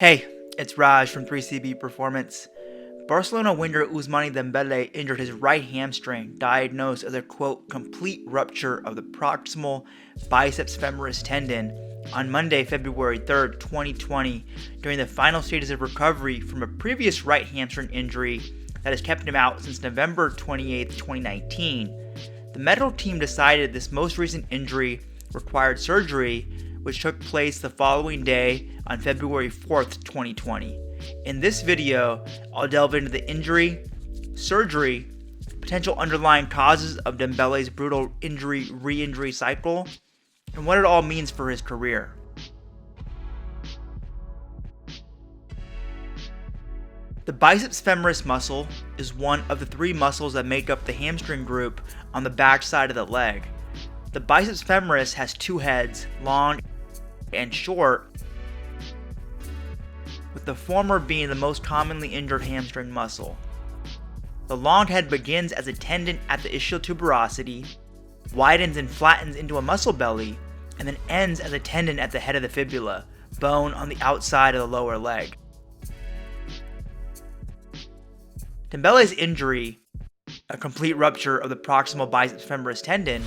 Hey, it's Raj from 3CB Performance. Barcelona winger Ousmane Dembele injured his right hamstring, diagnosed as a quote, complete rupture of the proximal biceps femoris tendon on Monday, February 3rd, 2020, during the final stages of recovery from a previous right hamstring injury that has kept him out since November 28, 2019. The medical team decided this most recent injury required surgery, which took place the following day on February 4th, 2020. In this video, I'll delve into the injury, surgery, potential underlying causes of Dembele's brutal injury-re-injury cycle, and what it all means for his career. The biceps femoris muscle is one of the three muscles that make up the hamstring group on the back side of the leg. The biceps femoris has two heads, long and short, with the former being the most commonly injured hamstring muscle. The long head begins as a tendon at the ischial tuberosity, widens and flattens into a muscle belly, and then ends as a tendon at the head of the fibula, bone on the outside of the lower leg. Dembele's injury, a complete rupture of the proximal biceps femoris tendon,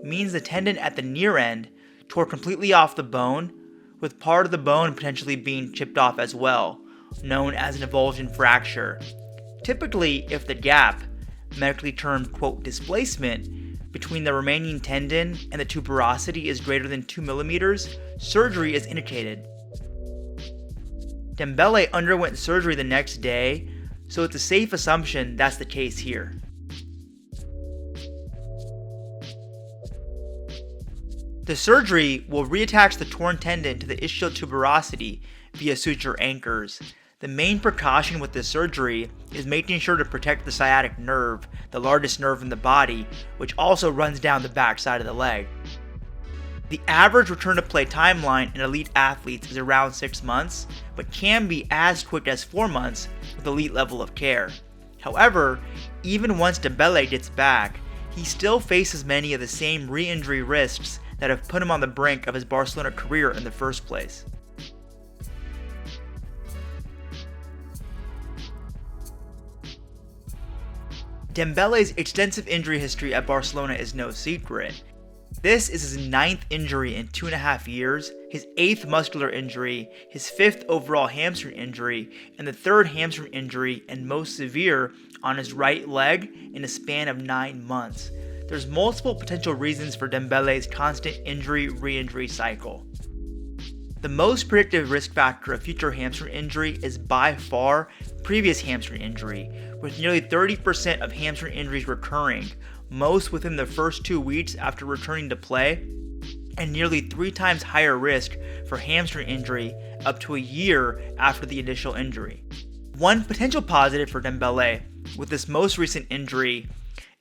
means the tendon at the near end tore completely off the bone, with part of the bone potentially being chipped off as well, known as an avulsion fracture. Typically, if the gap, medically termed quote displacement, between the remaining tendon and the tuberosity is greater than 2 millimeters, surgery is indicated. Dembele underwent surgery the next day, so it's a safe assumption that's the case here. The surgery will reattach the torn tendon to the ischial tuberosity via suture anchors. The main precaution with this surgery is making sure to protect the sciatic nerve, the largest nerve in the body, which also runs down the back side of the leg. The average return to play timeline in elite athletes is around 6 months, but can be as quick as 4 months with elite level of care. However, even once Dembele gets back, he still faces many of the same re-injury risks that have put him on the brink of his Barcelona career in the first place. Dembele's extensive injury history at Barcelona is no secret. This is his 9th injury in 2.5 years, his 8th muscular injury, his 5th overall hamstring injury, and the 3rd hamstring injury and most severe on his right leg in a span of 9 months. There's multiple potential reasons for Dembele's constant injury-re-injury cycle. The most predictive risk factor of future hamstring injury is by far previous hamstring injury, with nearly 30% of hamstring injuries recurring, most within the first 2 weeks after returning to play, and nearly 3 times higher risk for hamstring injury up to a year after the initial injury. One potential positive for Dembele with this most recent injury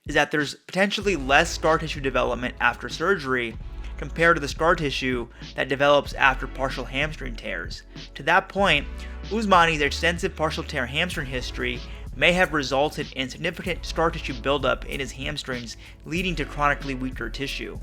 is that there's potentially less scar tissue development after surgery compared to the scar tissue that develops after partial hamstring tears. To that point, Ousmane's extensive partial tear hamstring history may have resulted in significant scar tissue buildup in his hamstrings, leading to chronically weaker tissue.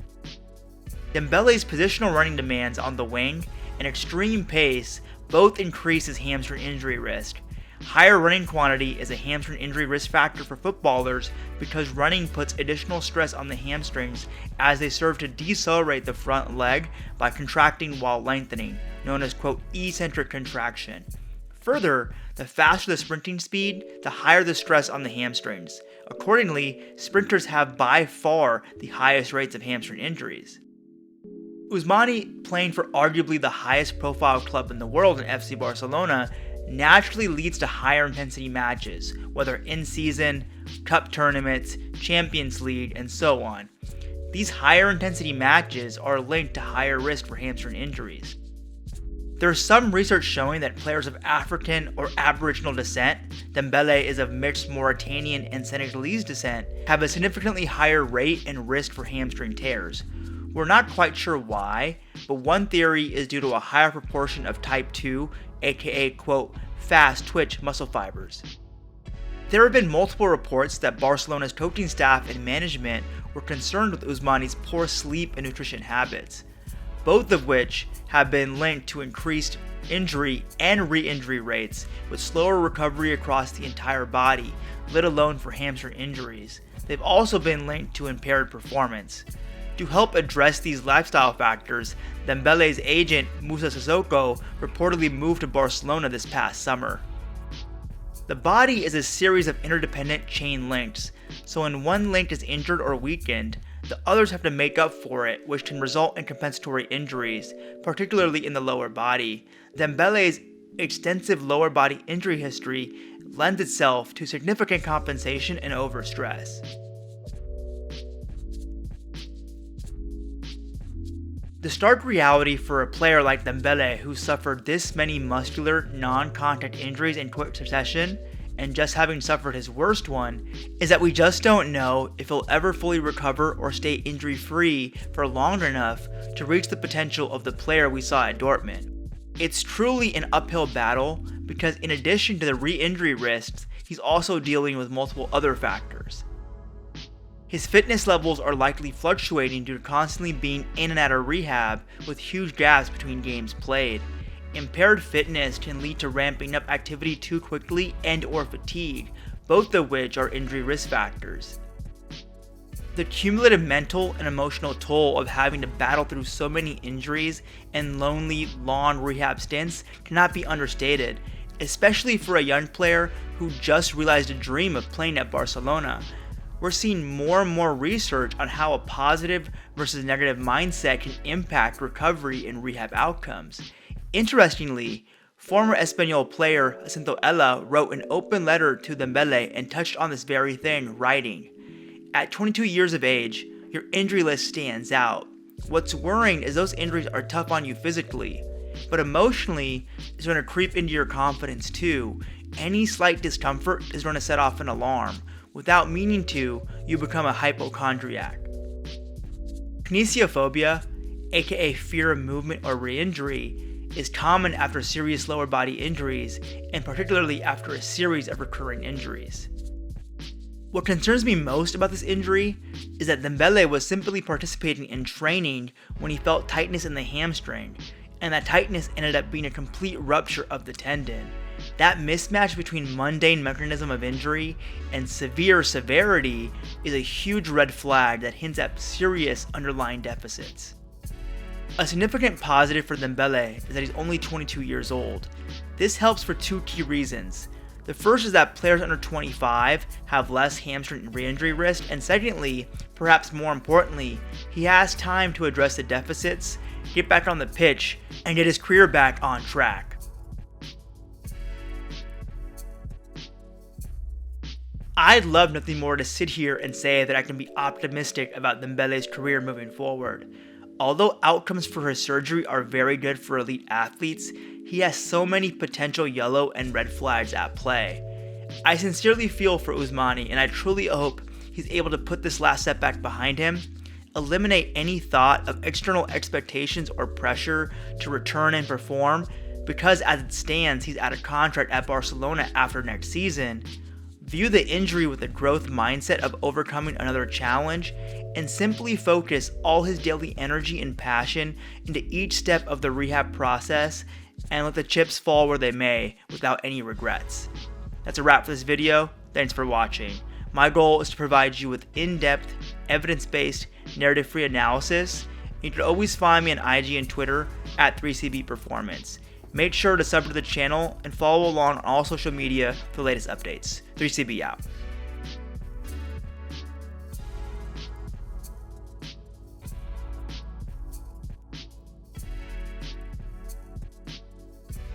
Dembele's positional running demands on the wing and extreme pace both increase his hamstring injury risk. Higher running quantity is a hamstring injury risk factor for footballers because running puts additional stress on the hamstrings as they serve to decelerate the front leg by contracting while lengthening, known as quote eccentric contraction. Further, the faster the sprinting speed, the higher the stress on the hamstrings. Accordingly, sprinters have by far the highest rates of hamstring injuries. Ousmane, playing for arguably the highest profile club in the world in FC Barcelona, naturally leads to higher intensity matches, whether in season, cup tournaments, Champions League, and so on. These higher intensity matches are linked to higher risk for hamstring injuries. There's some research showing that players of African or Aboriginal descent, Dembele is of mixed Mauritanian and Senegalese descent, have a significantly higher rate and risk for hamstring tears. We're not quite sure why, but one theory is due to a higher proportion of type 2, aka quote fast twitch muscle fibers. There have been multiple reports that Barcelona's coaching staff and management were concerned with Ousmane's poor sleep and nutrition habits. both of which have been linked to increased injury and re-injury rates with slower recovery across the entire body, let alone for hamstring injuries. They've also been linked to impaired performance. To help address these lifestyle factors, Dembele's agent Moussa Sissoko reportedly moved to Barcelona this past summer. The body is a series of interdependent chain links, so when one link is injured or weakened, the others have to make up for it, which can result in compensatory injuries, particularly in the lower body. Dembele's extensive lower body injury history lends itself to significant compensation and overstress. The stark reality for a player like Dembele, who suffered this many muscular, non-contact injuries in quick succession, and just having suffered his worst one, is that we just don't know if he'll ever fully recover or stay injury-free for long enough to reach the potential of the player we saw at Dortmund. It's truly an uphill battle because in addition to the re-injury risks, he's also dealing with multiple other factors. His fitness levels are likely fluctuating due to constantly being in and out of rehab with huge gaps between games played. Impaired fitness can lead to ramping up activity too quickly and/or fatigue, both of which are injury risk factors. The cumulative mental and emotional toll of having to battle through so many injuries and lonely, long rehab stints cannot be understated, especially for a young player who just realized a dream of playing at Barcelona. We're seeing more and more research on how a positive versus negative mindset can impact recovery and rehab outcomes. Interestingly, former Espanyol player Jacinto Ella wrote an open letter to Dembele and touched on this very thing, writing, "At 22 years of age, your injury list stands out. What's worrying is those injuries are tough on you physically, but emotionally, it's going to creep into your confidence too. Any slight discomfort is going to set off an alarm. Without meaning to, you become a hypochondriac." Kinesiophobia, aka fear of movement or re-injury, is common after serious lower body injuries, and particularly after a series of recurring injuries. What concerns me most about this injury is that Dembele was simply participating in training when he felt tightness in the hamstring, and that tightness ended up being a complete rupture of the tendon. That mismatch between mundane mechanism of injury and severe severity is a huge red flag that hints at serious underlying deficits. A significant positive for Dembele is that he's only 22 years old. This helps for two key reasons. The first is that players under 25 have less hamstring and re-injury risk, and secondly, perhaps more importantly, he has time to address the deficits, get back on the pitch, and get his career back on track. I'd love nothing more to sit here and say that I can be optimistic about Dembele's career moving forward. Although outcomes for his surgery are very good for elite athletes, he has so many potential yellow and red flags at play. I sincerely feel for Ousmane, and I truly hope he's able to put this last setback behind him, eliminate any thought of external expectations or pressure to return and perform, because as it stands, he's out of contract at Barcelona after next season. View the injury with a growth mindset of overcoming another challenge, and simply focus all his daily energy and passion into each step of the rehab process, and let the chips fall where they may without any regrets. That's a wrap for this video. Thanks for watching. My goal is to provide you with in-depth, evidence-based, narrative-free analysis. You can always find me on IG and Twitter at 3CB Performance. Make sure to sub to the channel and follow along on all social media for the latest updates. 3CB out.